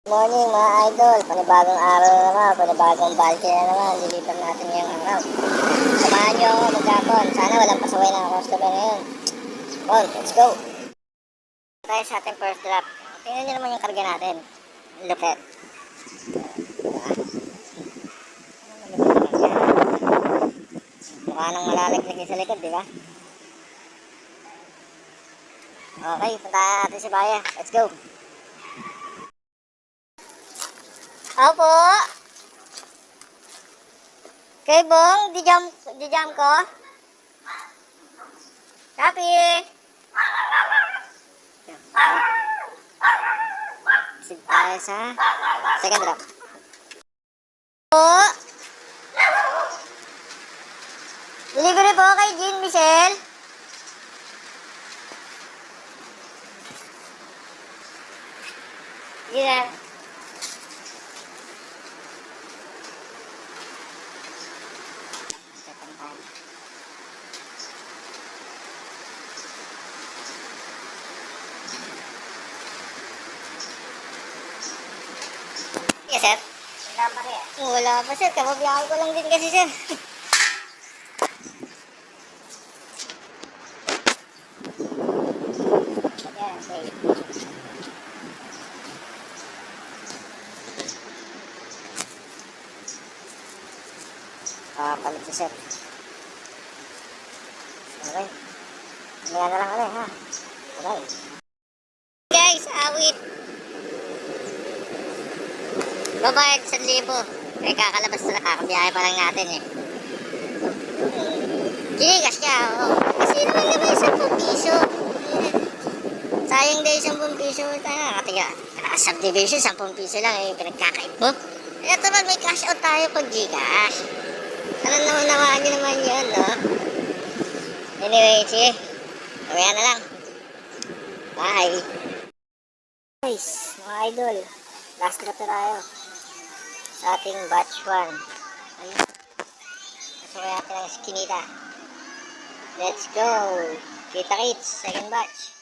Morning mga idol, panibagong araw na naman, panibagong bulky na naman, lilipan natin ngayong araw. Samahan nyo ako magkapon, sana walang pasaway na customer ngayon. Come on, let's go! Tayo sa ating first drop. Tingnan nyo naman yung karga natin. Lupet. Mukha nang malalaglag sa likod, di ba? Okay, punta natin si Baya. Let's go! Opo. Kay Bong, di jam ko. Copy. Sige tayo sa second drop. Po. Delivery po kay Jean Michelle. Yeah. Yes, sir. Wala pa, sir. Kababiyahan ko lang din kasi, sir. Ayan, okay. Palit si sir. Okay. Kaya na lang ulit, ha? Okay. Guys, awit. Babayad 1,000. Eh, kakalabas na kakabiyahe pa lang natin eh. Gcash niya, oh. Kasi naman naman 10 piso. Sayang din 10 piso. Nakatiga. Subdivision, 10 piso lang eh. Pinagkakait mo. Ito naman may cash out tayo pag Gcash. Alam naman naman nyo naman yun, no? Anyway, sige. Kaya na lang. Bye. Guys, mga idol. Last drop na tayo. Sa ating batch 1. Ayun. Kasama natin ang skinita. Let's go. Kita kits. Second batch.